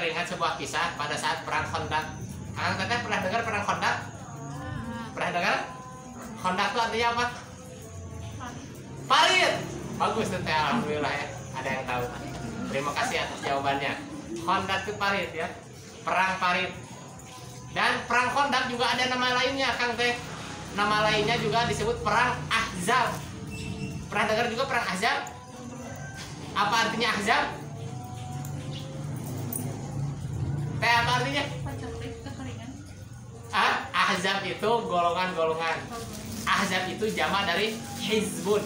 teringat sebuah kisah pada saat perang Khandaq. Kang Teteh pernah dengar perang Khandaq? Pernah dengar? Khandaq itu artinya apa? Parit. Bagus Teteh, alhamdulillah ya. Ada yang tahu. Terima kasih atas jawabannya. Khandaq itu parit ya. Perang parit. Dan perang Khandaq juga ada nama lainnya, Kang Teh. Nama lainnya juga disebut perang Ahzab. Pernah dengar juga perang Ahzab? Apa artinya Ahzab? Teh, apa artinya? Ahzab itu golongan-golongan. Ahzab itu jama dari Hizbun.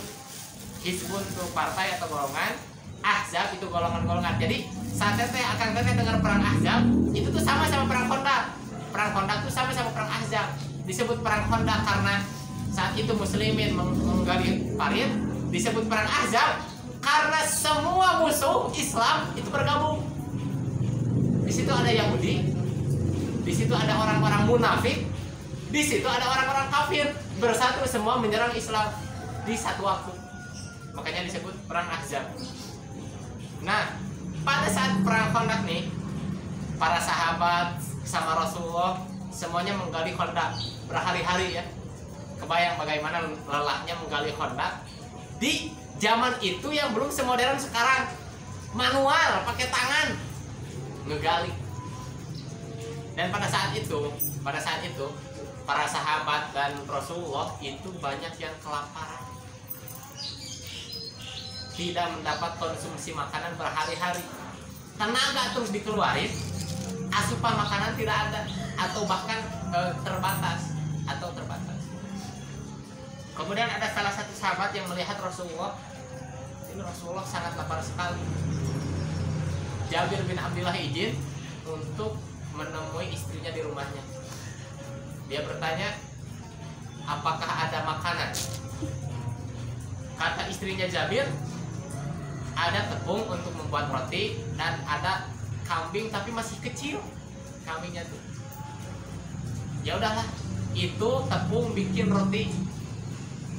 Hizbun itu partai atau golongan. Ahzab itu golongan-golongan. Jadi saat Teteh akan Teteh dengar perang Ahzab, itu tuh sama perang Khandaq. Perang Khandaq itu sama perang Ahzab. Disebut perang Khandaq karena saat itu muslimin menggali parit. Disebut perang Ahzab karena semua musuh Islam itu bergabung. Di situ ada Yahudi, di situ ada orang-orang munafik, di situ ada orang-orang kafir, bersatu semua menyerang Islam di satu waktu. Makanya disebut perang Ahzab. Nah, pada saat perang Khandaq nih, para sahabat sama Rasulullah semuanya menggali Khandaq berhari-hari ya. Kebayang bagaimana lelahnya menggali Khandaq di zaman itu yang belum semodern sekarang, manual pakai tangan ngegali. Dan pada saat itu para sahabat dan Rasulullah itu banyak yang kelaparan, tidak mendapat konsumsi makanan berhari-hari, tenaga terus dikeluarin, asupan makanan tidak ada atau bahkan terbatas. Kemudian ada salah satu sahabat yang melihat Rasulullah, ini Rasulullah sangat lapar sekali. Jabir bin Abdullah izin untuk menemui istrinya di rumahnya. Dia bertanya, apakah ada makanan? Kata istrinya Jabir, ada tepung untuk membuat roti dan ada kambing tapi masih kecil kambingnya tuh. Ya udahlah, itu tepung bikin roti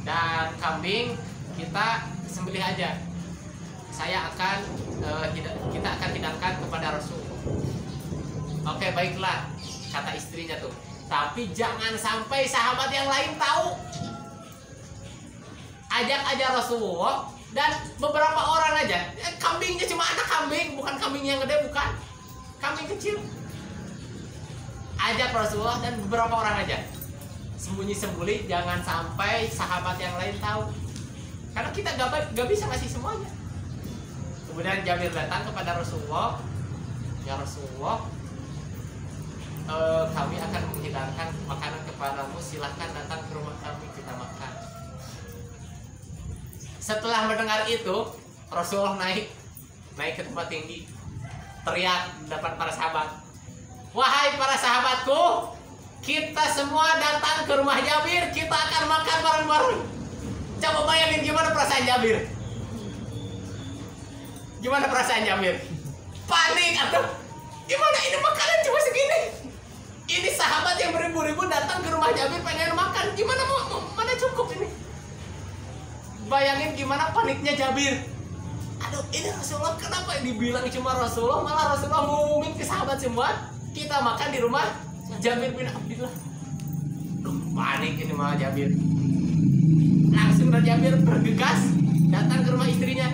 dan kambing kita sembelih aja. Kita akan hidangkan kepada Rasulullah. Oke, baiklah, kata istrinya tuh. Tapi jangan sampai sahabat yang lain tahu. Ajak aja Rasulullah dan beberapa orang aja. Kambingnya cuma anak kambing, bukan kambing yang gede, bukan. Kambing kecil. Ajak Rasulullah dan beberapa orang aja. Sembunyi-sembunyi, jangan sampai sahabat yang lain tahu. Karena kita gak bisa ngasih semuanya. Kemudian Jabir datang kepada Rasulullah. Ya Rasulullah, kami akan menghidangkan makanan kepadamu, silahkan datang ke rumah kami, kita makan. Setelah mendengar itu, Rasulullah naik ke tempat tinggi, teriak di depan para sahabat, wahai para sahabatku, kita semua datang ke rumah Jabir, kita akan makan bareng-bareng. Coba bayangin gimana perasaan Jabir. Gimana perasaan Jabir? Panik atau gimana? Ini makanan cuma segini. Ini sahabat yang beribu-ribu datang ke rumah Jabir pengen makan. Gimana mana cukup ini? Bayangin gimana paniknya Jabir. Aduh, ini Rasulullah kenapa dibilang cuma Rasulullah, malah Rasulullah ngumumin ke sahabat semua kita makan di rumah Jabir bin Abdullah. Duh, panik ini malah Jabir. Langsung Jabir bergegas datang ke rumah istrinya.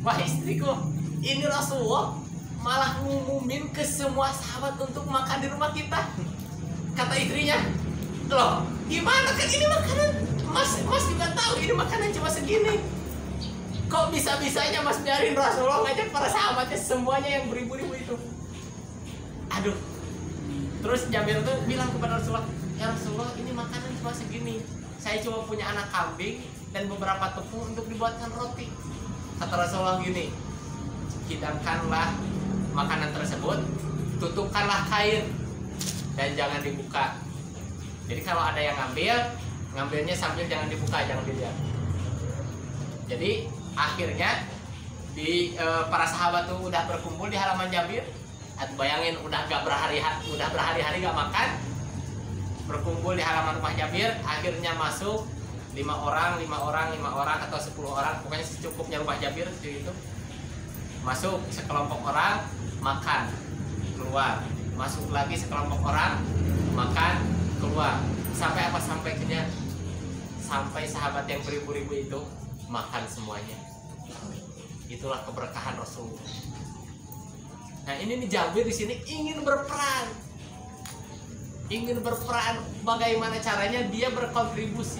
Wah istriku, ini Rasulullah malah ngumumin ke semua sahabat untuk makan di rumah kita. Kata istrinya, loh gimana kan ini makanan, mas juga tahu ini makanan cuma segini. Kok bisa-bisanya mas biarin Rasulullah ngajak para sahabatnya semuanya yang beribu-ribu itu. Aduh. Terus Jabir tuh bilang kepada Rasulullah, ya Rasulullah ini makanan cuma segini. Saya cuma punya anak kambing dan beberapa tepung untuk dibuatkan roti. Kata Rasulullah gini, hidangkanlah makanan tersebut, tutupkanlah kain dan jangan dibuka. Jadi kalau ada yang ngambilnya sambil jangan dibuka, jangan dilihat. Jadi akhirnya para sahabat tuh udah berkumpul di halaman Jabir. Bayangin udah berhari-hari gak makan, berkumpul di halaman rumah Jabir. Akhirnya masuk 5 orang atau 10 orang, pokoknya secukupnya rumah Jabir itu. Masuk sekelompok orang, makan, keluar, masuk lagi sekelompok orang, makan, keluar, sampai apa, sampai sahabat yang beribu-ribu itu makan semuanya. Itulah keberkahan Rasulullah. Nah ini nih Jabir di sini ingin berperan, bagaimana caranya dia berkontribusi.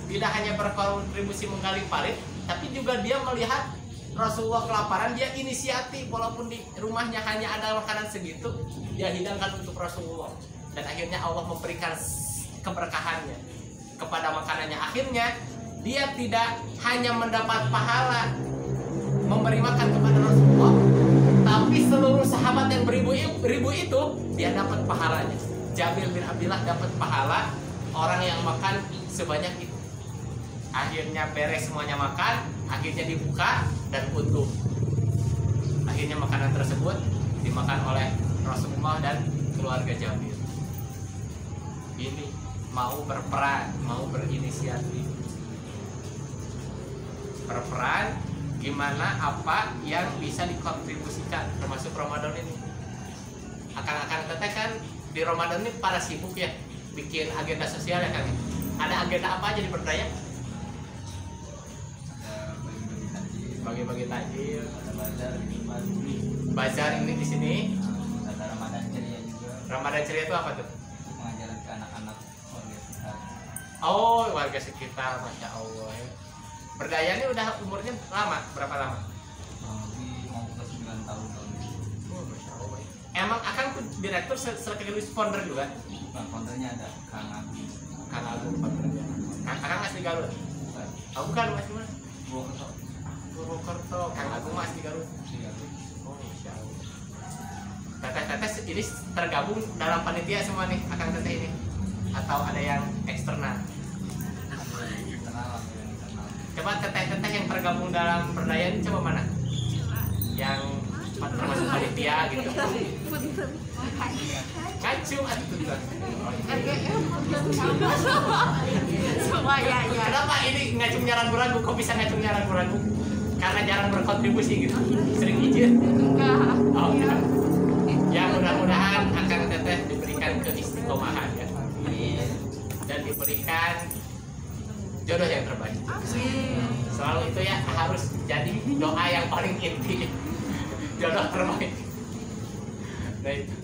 Tidak hanya berkontribusi menggali parit, tapi juga dia melihat Rasulullah kelaparan, dia inisiatif, walaupun di rumahnya hanya ada makanan segitu, dia hidangkan untuk Rasulullah. Dan akhirnya Allah memberikan keberkahannya kepada makanannya. Akhirnya dia tidak hanya mendapat pahala memberi makan kepada Rasulullah, tapi seluruh sahabat yang beribu itu dia dapat pahalanya. Jabir bin Abdullah dapat pahala orang yang makan sebanyak itu. Akhirnya beres semuanya makan, akhirnya dibuka dan utuh. Akhirnya makanan tersebut dimakan oleh Rasulullah dan keluarga Jabir. Ini mau berperan, mau berinisiatif. Berperan gimana apa yang bisa dikontribusikan termasuk Ramadan ini. Akan teteh kan di Ramadan ini para sibuk ya bikin agenda sosial ya kan. Ada agenda apa aja di Berdaya? Bagi-bagi takjil, ada bazar ini di sini. ada Ramadan ceria juga. Ramadan ceria itu apa tuh? Mengajarkan ke anak-anak warga sekitar. Oh, warga sekitar, masya Allah. Berdaya ini udah umurnya lama, berapa lama? Mau ke 9 tahun ini. Oh, masya Allah. Emang akan tuh direktur sekaligus founder juga? Nah, foundernya ada Kang Agus. Kang Agung foundernya. Kang masih di Garut? Bukan. Oh, bukan, masih mana? Purwokerto. Purwokerto. Kang Agung masih di Garut. Iya. Oh, masya Allah. Teteh-teteh ini tergabung dalam panitia semua nih, akang teteh ini? Atau ada yang eksternal? Internal. Coba teteh-teteh yang tergabung dalam Berdaya ini coba mana? Yang termasuk panitia gitu. Kacung atuh tuh. Kenapa ini ngacungnya ragu-ragu? Kok bisa ngacungnya ragu-ragu? Karena jarang berkontribusi gitu. Sering izin. Oh, enggak. Ya mudah-mudahan akan teteh diberikan keistiqomahan ya. Dan diberikan jodoh yang terbaik. Selalu itu ya harus jadi doa yang paling inti. Jodoh terbaik. Nah itu.